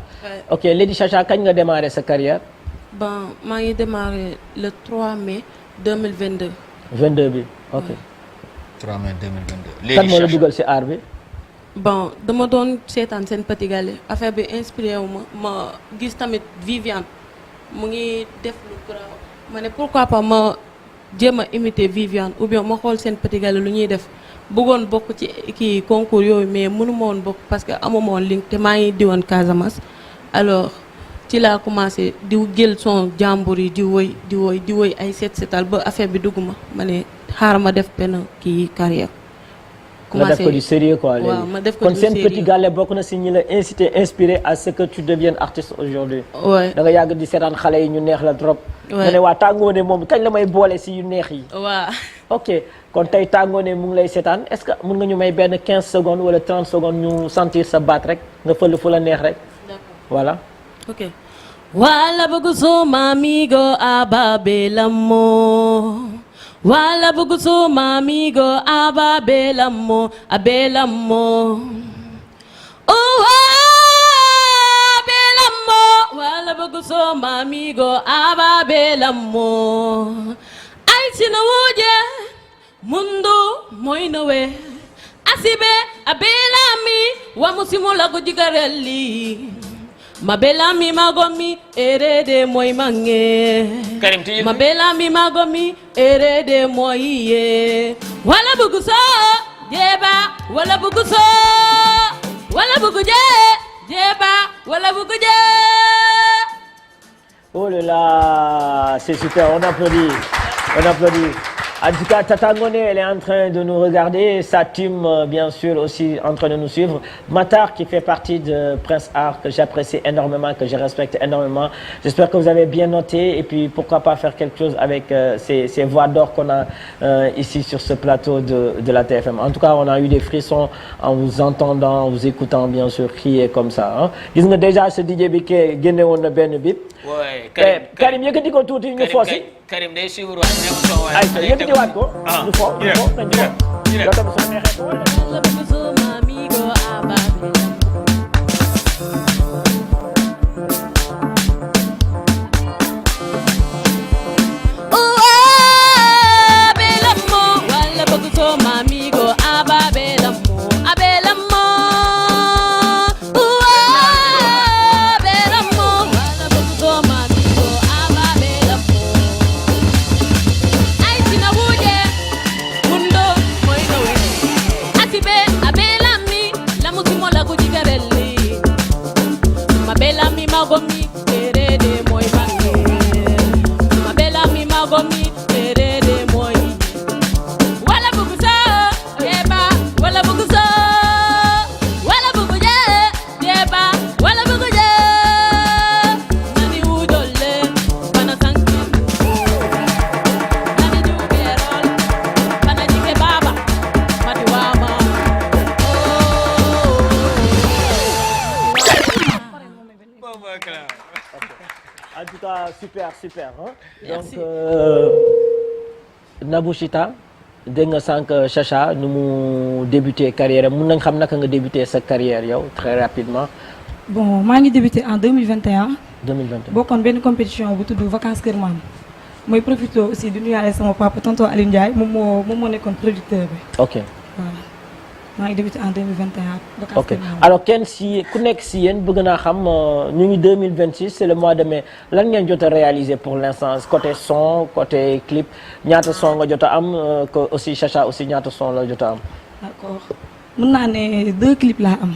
ok Lady Chacha kañ nga démarré sa carrière Bon maa ngi démarré le 3 mai 2022 22 bi ok 3 mai 2022 kan moo la dugal si aar bi bon dama doon seetaan seen Petit Gallé affaire bi inspiré wu ma gis tamit Viviane mu ngi def lu garaaw ma ne pourquoi pas ma jéem a imiter Viviane ou bien ma xool seen Petit Gallé lu ñuy def bëggoon bokk ci kii concours yooyu mais mënuma woon bokk parce que amuma woon link te maa ngi diwoon Casamance alors ci laa commencé di jël son jàmbur yi di woy ay setal ba affaire bi dugg ma ne xaaral ma def benn kii carrière nga def ko du sérieux quoi léegi waaw ma def ko du kon seen sérieux Petit Gallé bokk na si ñi la inspiré à ce que tu deviennes artiste aujourd'hui ouais da nga yàgg di seetaan xale yi ñu neex la trop nga ne waa Tangoné moom kañ la may boole si yu neex yi waaw ok kon tey Tangoné mu ngi lay seetaan est-ce que mun nga ñu may benn 15 secondes wala 30 secondes ñu sentir sa baat rek nga fël fu la neex rek voilà ok wala bëgg suma amigo ababelamo wala bëgg suma amigo ababelamo abelamo oh abelamo wala bëgg suma amigo ababelamo ay sina wuje mundu moy nowe asibe abelami wa musimula ko jigarelli Mabelami magomi erede moy mange Mabelami magomi erede moy ye wala buguso jeba wala buguso wala buguje jeba wala buguje. Oh là là, c'est super, on applaudit. En tout cas, Tata Ngoné, elle est en train de nous regarder. Sa team, bien sûr, aussi en train de nous suivre. Matar, qui fait partie de Prince Art, que j'apprécie énormément, que je respecte énormément. J'espère que vous avez bien noté. Et puis, pourquoi pas faire quelque chose avec ces voix d'or qu'on a ici sur ce plateau de la TFM. En tout cas, on a eu des frissons en vous entendant, en vous écoutant, bien sûr, crier comme ça. Hein. Gis nga déjà ce DJ bi ke génne woon na benn bip. Ouais, Karim yëkkati ko tuuti ñu foosi. Karim day suivre waat ne ma soo waay. Ay yëkkatiwaat ko. ñu fo yow tam soo neexee. Wala bëgg suma amigo ababelamo wala bëgg suma amigo ababelamo abelamo abelamo wala bëgg suma amigo ababelamo ay sina wuje mundo moy nowe asibe abelami la musimo la kujigarelli mabelami magomi erede moy bange mabelami magomi erede moy wala bugusa yeba wala bugusa wala buguje yeba wala buguje nani udolle bana sanki nani jugerol bana jike baba mati wama En tout cas, super. Hein? Merci. Donc, Nabushita, dégg nga sànq Chacha nu mu débuté carrière mun nañ xam naka nga débuté sa carrière yow très rapidement. Bon maa ngi débuté en 2021. 2021 bokkoon benn compétition bu tudd Vacances Kër Maam mooy profité aussi di nuyaale sama papa tonton Aliou Ndiaye moom moo nekkoon producteur bi. ok voilà. maa ngi débuté en 2021. ok alors kenn si ku nekk si yéen bëgg naa xam ñu ngi 2026 c'est le mois de mai lan ngeen jot a réaliser pour l'instant côté son côté clip ñaata son nga jot a am que aussi Chacha aussi ñaata son la jot a am. d'accord mën naa ne 2 clips laa am.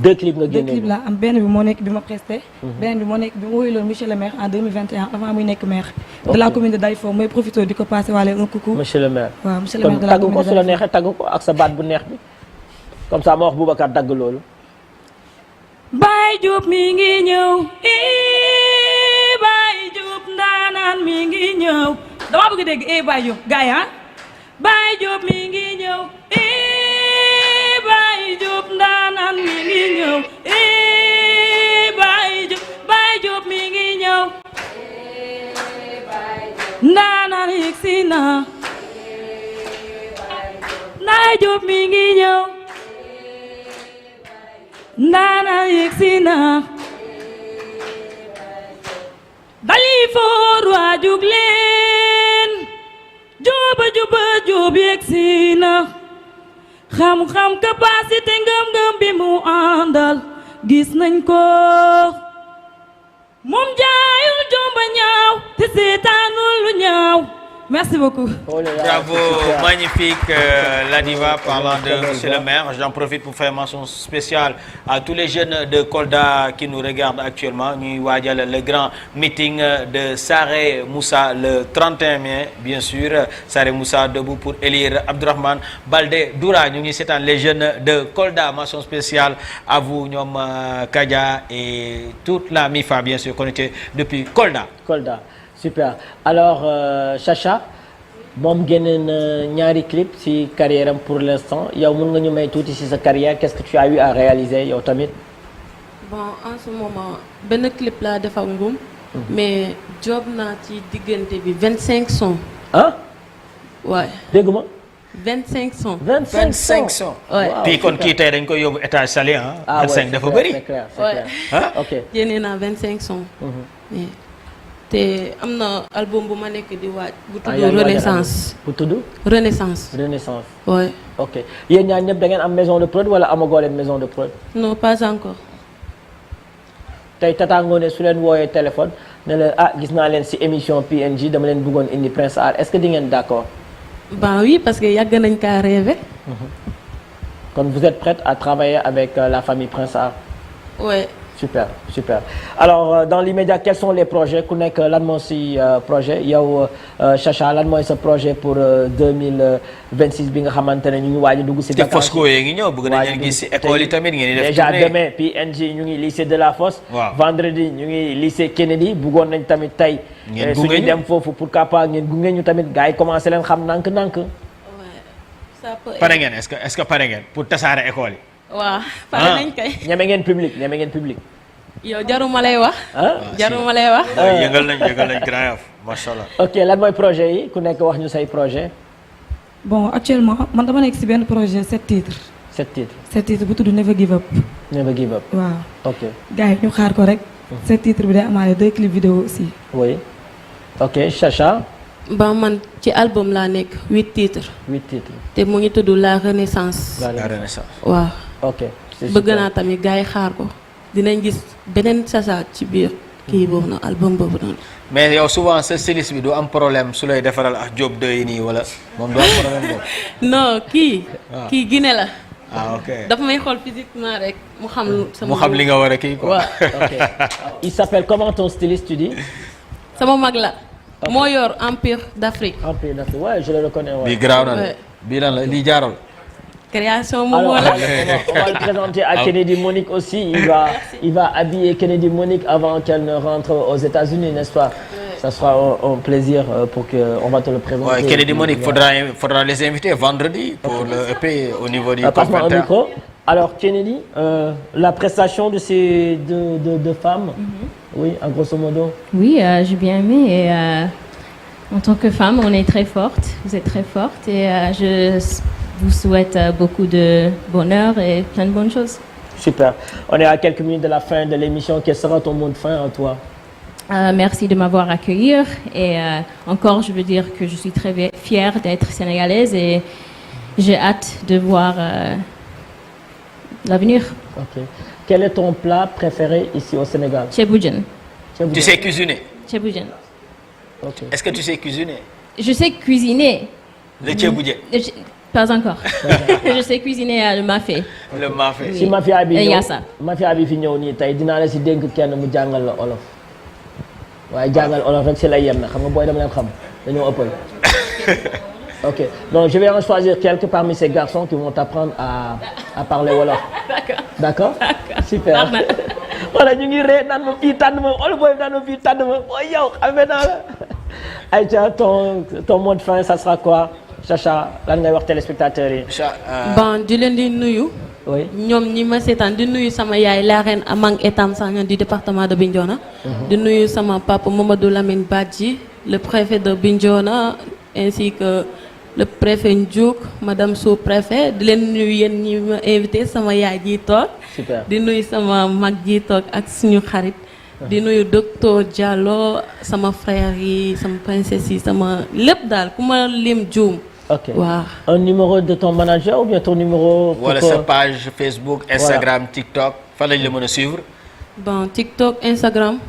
2 clips nga génne. 2 clips laa am benn bi moo nekk bi ma presté. beneen bi moo nekk bi ma woyloon monsieur le maire en 2021 avant muy nekk maire. de la commune de Dalifort mooy profité di ko passé waale un coucou. monsieur le maire waaw monsieur le maire de la commune de kon tagg ko su la neexee tagg ko ak sa baat bu neex bi comme ça ma wax Boubacar dagg loolu. Baye Diop mi ngi ñëw Baye Diop ndaanaan mi ngi ñëw dama bëgg dégg Baye Diop gars yi ah Baye Diop mi ngi ñëw Baye Diop ndaanaan mi ngi ñëw Baye Diop mi ngi ñëw ndaanaan yegsi na Baye Diop mi ngi ñëw ndaanaan yegsi na Dalifort waa jug leen juba Diop yegsi na xam-xam capacité ngëm-ngëm bi mu àndal gis nañ ko moom jaayul jomba ñaaw te seetaanul lu ñaaw. Merci beaucoup. Bravo, magnifique la diva parlant de monsieur le maire. J'en profite pour faire mention spéciale à tous les jeunes de Kolda qui nous regardent actuellement. Ñuy waajal le grand meeting de Saré Moussa le 31 mai, bien sûr. Saré Moussa debout pour élire Abdourahmane Baldé Doura. Ñu ngi seetaan les jeunes de Kolda. Mention spéciale à vous ñoom Kadia et toute la MIFA bien sûr connectée depuis Kolda. Kolda. Super alors Chacha moom génne na ñaari clip ci carrière am pour l'instant yow mën nga ñu may tuuti ci sa carrière qu'est-ce que tu as eu à réaliser yow tamit. bon en ce moment benn clip laa defar ngum mais job naa ci diggante bi 25 sons. ah. waay dégg ma. 25 sons. 25 sons. waay puis kon kii tey dañ koy yóbbu étage salé ah. 25 dafa bëri. c'est clair ah ok. génne naa 25 sons. te am na album bu ma nekk di waaj. bu tudd Renaissance. bu tudd. Renaissance. Renaissance. oui. ok yéen ñaar ñëpp da ngeen am maison de prod wala amagoo leen maison de prod. non pas encore. tey Tata Ngoné su leen wooyee téléphone ne la gis naa leen ci émission PNJ dama leen bëggoon indi Prince Art est-ce que di ngeen d'accord. ben oui parce que yàgg nañ kaa rêver. kon vous êtes prête à travailler avec la famille Prince Art. ouais. super alors dans l'immédiat quels sont les projets ku nekk lan moo ci projet yow Chacha lan mooy sa projet pour 2026 bi nga xamante ne ñu ngi waaj a dugg ci vacances. te Fosco yee ngi ñëw bëgg nañu leen gis ci école yi tamit ngeen di def. déjà demain PNJ ñu ngi lycée de la Fosse. waaw vendredi ñu ngi lycée Kennedy bëggoon nañ tamit tey. ngeen gunge ñu suñu dem foofu pourquoi pas ngeen gunge ñu tamit gars yi commencé leen xam nànk-nànk. pare ngeen est-ce que pare ngeen pour tasaare école yi. waaw pare nañ kay. ñeme ngeen public. yow jaruma lay wax. jaruma lay wax. yëngal nañ Grand Yoff macha allah. ok lan mooy projet yi ku nekk wax ñu say projet. bon actuellement man dama nekk ci benn projet 7 titres. 7 titres bu tudd Never Give Up. Never Give Up. waaw. ok gars yi ñu xaar ko rek. 7 titres bi day amaale 2 clips vidéo aussi. oui ok Chacha. ba man ci album laa nekk 8 titres. 8 titres. te mu ngi tudd La Renaissance. La Renaissance. waaw. ok bëgg naa tamit gars yi xaar ko. dinañ gis beneen Chacha ci biir kii boobu noonu album boobu noonu. mais yow souvent sa styliste bi du am problème su lay defaral ak job de yi nii wala moom du am problème boobu. non kii. kii Guinée la. ok dafa may xool physiquement rek mu xam. mu xam li nga war a kii quoi. ok il s'appelle comment ton styliste tu dis. sama mag la. moo yor Empire d'Afrique. Empire d'Afrique ouais je le reconnais ouais. bii garaaw na de bii lan la lii jaaral. création Momo la. on va le présenter à Kennedy Monique aussi il va habiller Kennedy Monique avant qu'elle ne rentre aux États-Unis n'est-ce pas. ça sera un plaisir pour que on va te le présenter. Ouais, Kennedy Monique faudra les inviter vendredi pour le EP au niveau du passe-moi un micro. Alors Kennedy la prestation de ces deux femmes. Oui en grosso modo. Oui j'ai bien aimé et en tant que femme on est très forte vous êtes très forte et je vous souhaite beaucoup de bonheur et plein de bonnes choses. Super. On est à quelques minutes de la fin de l'émission. Quel sera ton mot de fin à toi? Merci de m'avoir accueilli et encore je veux dire que je suis très fière d'être sénégalaise et j'ai hâte de voir L'avenir. Ok. Quel est ton plat préféré ici au Sénégal? Ceebu jën. Tu sais cuisiner? Ceebu jën. Ok. Est-ce que tu sais cuisiner? Je sais cuisiner. Le ceebu jën. Pas encore. Je sais cuisiner le mafé. Le mafé. si mafia bi Yassa. mafia bi fi ñëw nii tey dinaa la si dénk kenn mu jàngal la olof waaye jàngal olof rek si la yem na xam nga booy dama leen xam dañoo ëppal. Ok, donc je vais en choisir quelques parmi ces garçons qui vont t'apprendre à parler wolof. D'accord. Super. Voilà ñu ngi ree naan ma fii tànn ma olof booy naan ma fii tànn ma mooy yow xamee naa la. Aïcha, ton mot de fin ça sera quoi? Chacha lan ngay wax téléspectateurs yi. Bon di leen di nuyu. Oui. ñoom ñi ma seetaan di nuyu sama yaay la reine Amang Etam Sagnan du département de Bignona. di nuyu sama papa Mamadou Lamine Badji le préfet de Bignona ainsi que le préfet Ndiouk madame sous-préfet di leen nuyu yéen ñi ma invité sama yaay ji toog. Super. di nuyu sama mag ji toog ak suñu xarit. di nuyu docteur Diallo sama frère yi sama princesse yi sama lépp daal ku ma lim juum. Ok. waaw. Un numéro de ton manager ou bien ton numéro. Voilà sa page Facebook, Instagram, TikTok. Fan lañ la mën a suivre. bon TikTok Instagram.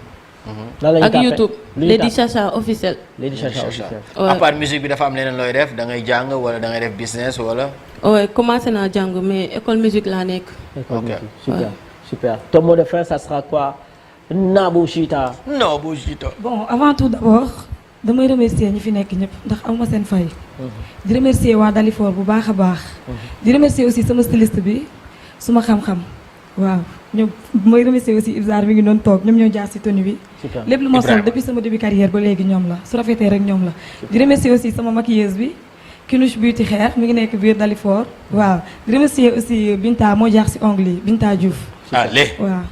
ak YouTube. Lady Chacha officiel. Lady Chacha officiel. À part musique bi dafa am leneen looy def da ngay jàng wala da ngay def business wala. oui commencé naa jàng mais école musique laa nekk. Ok. Super. Super. Ton mot de fin ça sera quoi? Nabou Chita. Nabou Chita. bon avant tout d'abord damay remercier ñi fi nekk ñëpp ndax awma seen fay. di remercier waa Dalifort bu baax a baax. di remercier aussi sama styliste bi suma xam-xam waaw ñoom mooy remercier aussi Ibzar mi ngi doon toog ñoom ñoo jaar ci tenue bi. lépp lu ma sol depuis sama début carrière ba léegi ñoom la su rafetee rek ñoom la. di remercier aussi sama maquilleuse bi Kinush Beauty Hair mi ngi nekk biir Dalifort waaw di remercier aussi Binta moo jaar ci ongle yi Binta Diouf. Allez. waaw.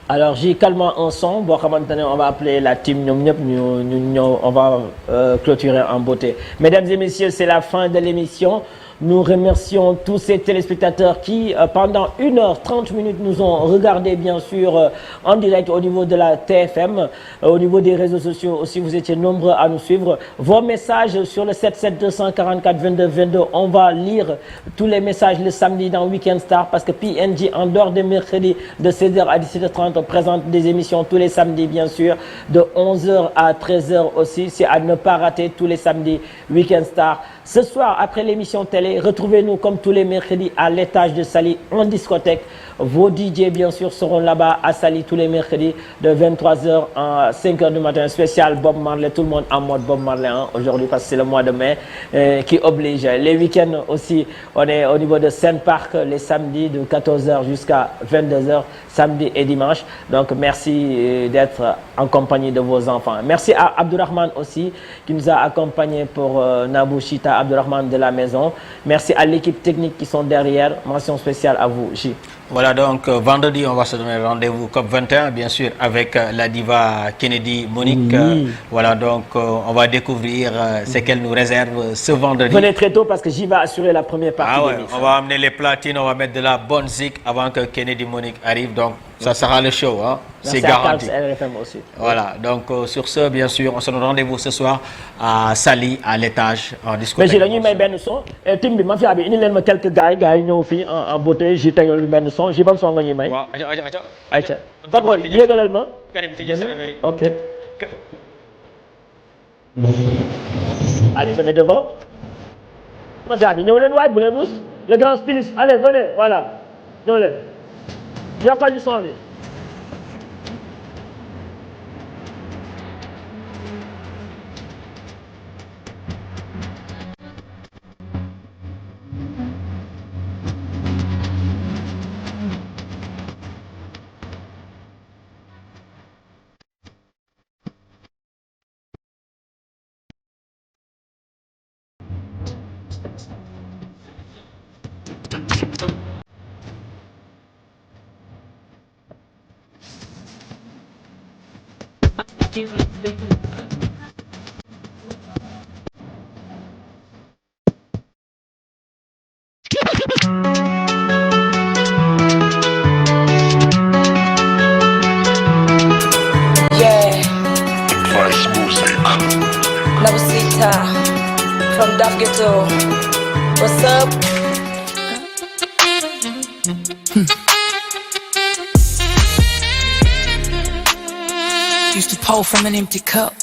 Alors j'ai calmement un son boo xamante ne on va appeler la team ñoom ñëpp ñu ñëw on va clôturer en beauté. Mesdames et messieurs, c'est la fin de l'émission. Nous remercions tous ces téléspectateurs qui pendant 1h30 nous ont regardé bien sûr en direct au niveau de la TFM, au niveau des réseaux sociaux aussi. Vous étiez nombreux à nous suivre. Vos messages sur le 77 244 22 22, on va lire tous les messages le samedi dans Weekend Star parce que PNJ en dehors des mercredis de 16h à 17h30 présente des émissions tous les samedis bien sûr de 11h à 13h aussi. C'est à ne pas rater tous les samedis Weekend Star. Ce soir après l'émission télé, retrouvez-nous comme tous les mercredis à l'étage de Saly en discothèque. Vos DJ bien sûr seront là-bas à Saly tous les mercredis de 23h à 5h du matin. Spécial Bob Marley, tout le monde en mode Bob Marley aujourd'hui parce que c'est le mois de mai qui oblige. Les week-ends aussi, on est au niveau de Saint-Parc les samedis de 14h jusqu'à 22h, samedi et dimanche. Donc merci d'être en compagnie de vos enfants. Merci à Abdourahmane aussi qui nous a accompagnés pour Nabou Chita, Abdourahmane de la maison. Merci à l'équipe technique qui sont derrière. Mention spéciale à vous, J. Voilà donc vendredi on va se donner rendez-vous COP 21 bien sûr avec la diva Kennedy Monique. Oui. Voilà donc on va découvrir ce qu'elle nous réserve ce vendredi. Venez très tôt parce que J va assurer la première partie. Ah ouais, on va amener les platines, on va mettre de la bonne zik avant que Kennedy Monique arrive donc ça sera le show hein. C'est garanti. RFM aussi. Voilà donc sur ce bien sûr on se donne rendez-vous ce soir à Saly à l'étage en discothèque. Mais j'ai la ñuy may benn son team bi mafia bi indi leen ma quelques gars yi ñëw fii en beauté J tegal benn son J ban son nga ñuy may. waaw ayca Fatou yéegalal ma. Ok. Allez venez devant. mafia bi ñëw leen waay bu leen mus le grand styliste allez venez voilà ñëw leen yokkal ñu son bi. Nabusita from Daf Ghetto. What's up? pour from an empty cup.